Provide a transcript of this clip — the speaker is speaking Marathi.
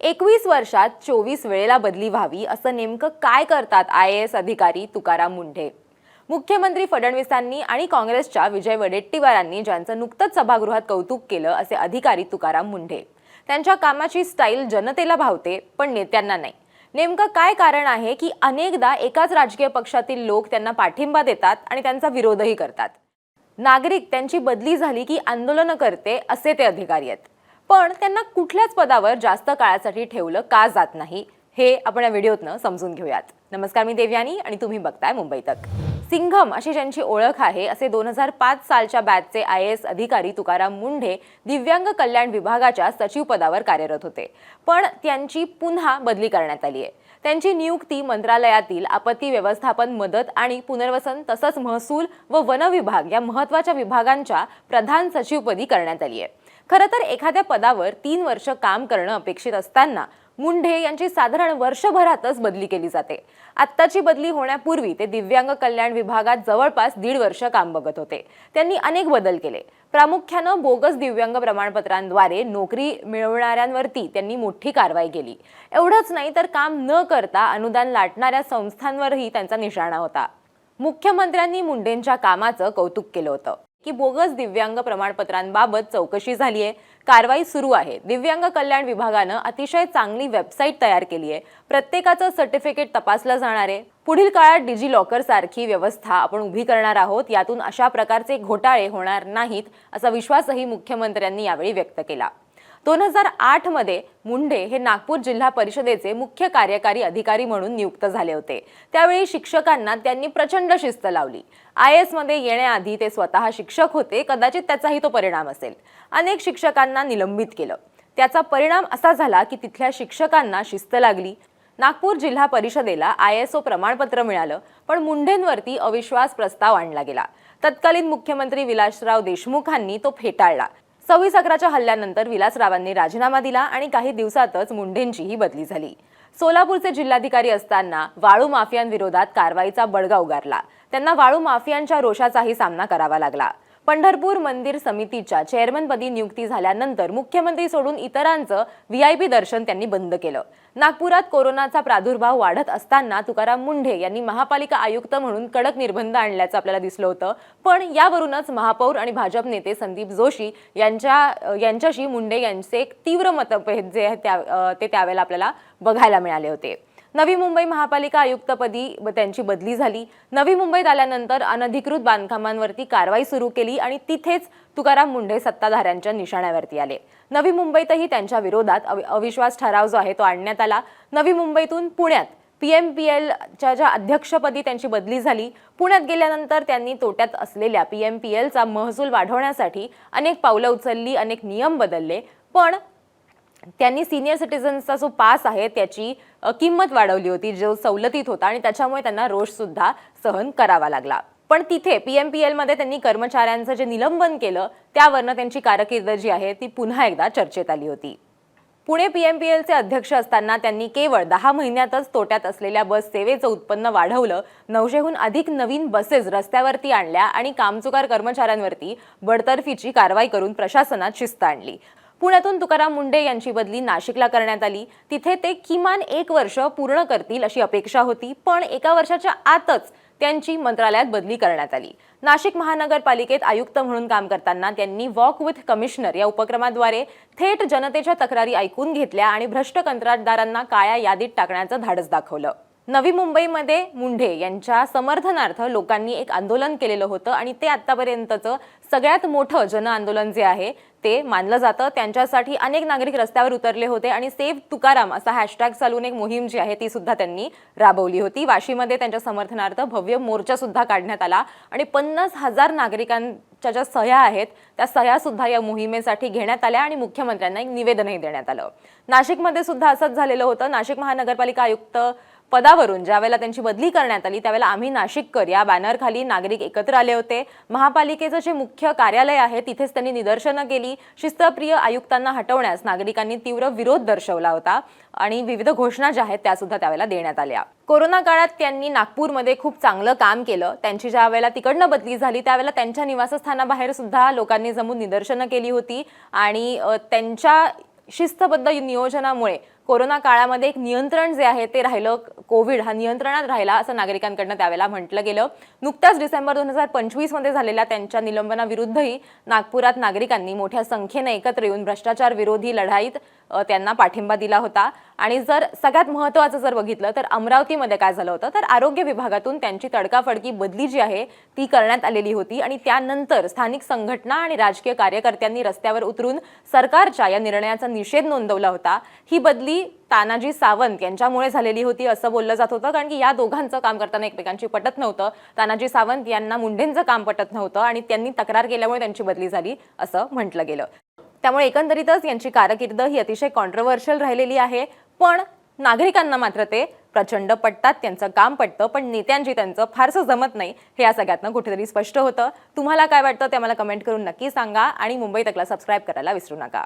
21 वर्षात 24 वेळेला बदली व्हावी असं नेमकं काय करतात IAS अधिकारी तुकाराम मुंढे? मुख्यमंत्री फडणवीसांनी आणि काँग्रेसच्या विजय वडेट्टीवारांनी ज्यांचं नुकतंच सभागृहात कौतुक केलं असे अधिकारी तुकाराम मुंढे. त्यांच्या कामाची स्टाईल जनतेला भावते पण नेत्यांना नाही. नेमकं काय कारण आहे की अनेकदा एकाच राजकीय पक्षातील लोक त्यांना पाठिंबा देतात आणि त्यांचा विरोधही करतात? नागरिक त्यांची बदली झाली की आंदोलन करते असे ते अधिकारी आहेत, पण त्यांना कुठल्याच पदावर जास्त काळासाठी ठेवलं का जात नाही हे आपण या व्हिडिओतनं समजून घेऊयात. नमस्कार, मी देवयानी आणि तुम्ही बघताय मुंबई तक. सिंघम अशी ज्यांची ओळख आहे असे 2005 सालच्या बॅचचे IAS अधिकारी तुकाराम मुंढे दिव्यांग कल्याण विभागाच्या सचिव पदावर कार्यरत होते, पण त्यांची पुन्हा बदली करण्यात आली आहे. त्यांची नियुक्ती मंत्रालयातील आपत्ती व्यवस्थापन, मदत आणि पुनर्वसन तसंच महसूल व वन विभाग या महत्त्वाच्या विभागांच्या प्रधान सचिवपदी करण्यात आली आहे. खरं तर एखाद्या पदावर 3 वर्ष काम करणं अपेक्षित असताना मुंढे यांची साधारण वर्षभरातच बदली केली जाते. आत्ताची बदली होण्यापूर्वी ते दिव्यांग कल्याण विभागात जवळपास 1.5 वर्ष काम बघत होते. त्यांनी अनेक बदल केले. प्रामुख्यानं बोगस दिव्यांग प्रमाणपत्रांद्वारे नोकरी मिळवणाऱ्यांवरती त्यांनी मोठी कारवाई केली. एवढंच नाही तर काम न करता अनुदान लाटणाऱ्या संस्थांवरही त्यांचा निशाणा होता. मुख्यमंत्र्यांनी मुंढेंच्या कामाचं कौतुक केलं होतं की बोगस दिव्यांग प्रमाणपत्रांबाबत चौकशी झाली आहे, कारवाई सुरू आहे. दिव्यांग कल्याण विभागानं अतिशय चांगली वेबसाईट तयार केली आहे. प्रत्येकाचं सर्टिफिकेट तपासलं जाणार आहे. पुढील काळात डिजी लॉकर सारखी व्यवस्था आपण उभी करणार आहोत. यातून अशा प्रकारचे घोटाळे होणार नाहीत असा विश्वासही मुख्यमंत्र्यांनी यावेळी व्यक्त केला. 2008 मध्ये मुंढे हे नागपूर जिल्हा परिषदेचे मुख्य कार्यकारी अधिकारी म्हणून नियुक्त झाले होते. त्यावेळी शिक्षकांना त्यांनी प्रचंड शिस्त लावली. IAS मध्ये येण्याआधी ते स्वतः शिक्षक होते. कदाचित त्याचाही तो परिणाम असेल. अनेक शिक्षकांना निलंबित केलं. त्याचा परिणाम असा झाला की तिथल्या शिक्षकांना शिस्त लागली. नागपूर जिल्हा परिषदेला ISO प्रमाणपत्र मिळालं, पण मुंढेंवरती अविश्वास प्रस्ताव आणला गेला. तत्कालीन मुख्यमंत्री विलासराव देशमुखांनी तो फेटाळला. 26/11च्या हल्ल्यानंतर विलासरावांनी राजीनामा दिला आणि काही दिवसातच मुंढेंचीही बदली झाली. सोलापूरचे जिल्हाधिकारी असताना वाळू माफियांविरोधात कारवाईचा बडगा उगारला. त्यांना वाळू माफियांच्या रोषाचाही सामना करावा लागला. पंढरपूर मंदिर समितीच्या चेअरमनपदी नियुक्ती झाल्यानंतर मुख्यमंत्री सोडून इतरांचं VIP दर्शन त्यांनी बंद केलं. नागपुरात कोरोनाचा प्रादुर्भाव वाढत असताना तुकाराम मुंढे यांनी महापालिका आयुक्त म्हणून कडक निर्बंध आणल्याचं आपल्याला दिसलं होतं, पण यावरूनच महापौर आणि भाजप नेते संदीप जोशी यांच्याशी मुंढे यांचे एक तीव्र मतभेद जे ते त्यावेळेला आपल्याला बघायला मिळाले होते. नवी मुंबई महापालिका आयुक्तपदी त्यांची बदली झाली. नवी मुंबईत आल्यानंतर अनधिकृत बांधकामांवरती कारवाई सुरू केली आणि तिथेच तुकाराम मुंढे सत्ताधाऱ्यांच्या निशाण्यावरती आले. नवी मुंबईतही त्यांच्या विरोधात अविश्वास ठराव जो आहे तो आणण्यात आला. नवी मुंबईतून पुण्यात PMPLच्या ज्या अध्यक्षपदी त्यांची बदली झाली. पुण्यात गेल्यानंतर त्यांनी तोट्यात असलेल्या PMPLचा महसूल वाढवण्यासाठी अनेक पावलं उचलली, अनेक नियम बदलले, पण त्यांनी सिनियर सिटीजन्सचा जो पास आहे त्याची किंमत वाढवली होती, जो सवलतीत होता, आणि त्याच्यामुळे त्यांना रोष सुद्धा सहन करावा लागला. पण तिथे PMPL मध्ये त्यांनी कर्मचाऱ्यांचं जे निलंबन केलं त्यावरनं त्यांची कारकीर्द जी आहे ती पुन्हा एकदा चर्चेत आली होती. पुणे PMPLचे अध्यक्ष असताना त्यांनी केवळ 10 महिन्यातच तोट्यात असलेल्या बस सेवेचं उत्पन्न वाढवलं. 900हून अधिक नवीन बसेस रस्त्यावरती आणल्या आणि कामचुकार कर्मचाऱ्यांवरती बडतर्फीची कारवाई करून प्रशासनात शिस्त आणली. पुण्यातून तुकाराम मुंढे यांची बदली नाशिकला करण्यात आली. तिथे ते किमान 1 वर्ष पूर्ण करतील अशी अपेक्षा होती, पण 1 वर्षाच्या आतच त्यांची मंत्रालयात बदली करण्यात आली. नाशिक महानगरपालिकेत आयुक्त म्हणून काम करताना त्यांनी वॉक विथ कमिशनर या उपक्रमाद्वारे थेट जनतेच्या तक्रारी ऐकून घेतल्या आणि भ्रष्ट कंत्राटदारांना काळ्या यादीत टाकण्याचं धाडस दाखवलं. नवी मुंबईमध्ये मुंढे यांच्या समर्थनार्थ लोकांनी एक आंदोलन केलेलं होतं आणि ते आतापर्यंतचं सगळ्यात मोठं जन आंदोलन जे आहे ते मानलं जातं. त्यांच्यासाठी अनेक नागरिक रस्त्यावर उतरले होते आणि सेव्ह तुकाराम असा हॅशटॅग चालवून एक मोहीम जी आहे ती सुद्धा त्यांनी राबवली होती. वाशीमध्ये त्यांच्या समर्थनार्थ भव्य मोर्चा सुद्धा काढण्यात आला आणि 50,000 नागरिकांच्या ज्या सह्या आहेत त्या सह्या सुद्धा या मोहिमेसाठी घेण्यात आल्या आणि मुख्यमंत्र्यांना एक निवेदनही देण्यात आलं. नाशिकमध्ये सुद्धा असंच झालेलं होतं. नाशिक महानगरपालिका आयुक्त पदावरून ज्यावेळेला त्यांची बदली करण्यात आली त्यावेळेला आम्ही नाशिककर या बॅनरखाली नागरिक एकत्र आले होते. महापालिकेचं जे मुख्य कार्यालय आहे तिथेच त्यांनी निदर्शनं केली. शिस्तप्रिय आयुक्तांना हटवण्यास नागरिकांनी तीव्र विरोध दर्शवला होता आणि विविध घोषणा ज्या आहेत त्या सुद्धा त्यावेळेला देण्यात आल्या. कोरोना काळात त्यांनी नागपूरमध्ये खूप चांगलं काम केलं. त्यांची ज्या वेळेला तिकडनं बदली झाली त्यावेळेला त्यांच्या निवासस्थानाबाहेर सुद्धा लोकांनी जमून निदर्शनं केली होती आणि त्यांच्या शिस्तबद्ध नियोजनामुळे कोरोना काळामध्ये एक नियंत्रण जे आहे ते राहिलं, कोविड हा नियंत्रणात राहिला असं नागरिकांकडनं त्यावेळेला म्हटलं गेलं. नुकत्याच डिसेंबर 2025 मध्ये झालेल्या त्यांच्या निलंबनाविरुद्धही नागपुरात नागरिकांनी मोठ्या संख्येने एकत्र येऊन भ्रष्टाचार विरोधी लढाईत त्यांना पाठिंबा दिला होता. आणि जर सगळ्यात महत्त्वाचं जर बघितलं तर अमरावतीमध्ये काय झालं होतं, तर आरोग्य विभागातून त्यांची तडकाफडकी बदली जी आहे ती करण्यात आलेली होती आणि त्यानंतर स्थानिक संघटना आणि राजकीय कार्यकर्त्यांनी रस्त्यावर उतरून सरकारच्या या निर्णयाचा निषेध नोंदवला होता. ही बदली तानाजी सावंत यांच्यामुळे झालेली होती असं बोललं जात होतं, कारण की या दोघांचं काम करताना एकमेकांची पटत नव्हतं. तानाजी सावंत यांना मुंढेंचं काम पटत नव्हतं आणि त्यांनी तक्रार केल्यामुळे त्यांची बदली झाली असं म्हटलं गेलं. त्यामुळे एकंदरीतच यांची कारकीर्द ही अतिशय कॉन्ट्रोव्हर्शियल राहिलेली आहे. पण नागरिकांना मात्र ते प्रचंड पटतात, त्यांचं काम पटतं, पण नेत्यांची त्यांचं फारसं जमत नाही हे या सगळ्यातनं कुठेतरी स्पष्ट होतं. तुम्हाला काय वाटतं ते मला कमेंट करून नक्की सांगा आणि मुंबई तकला सबस्क्राईब करायला विसरू नका.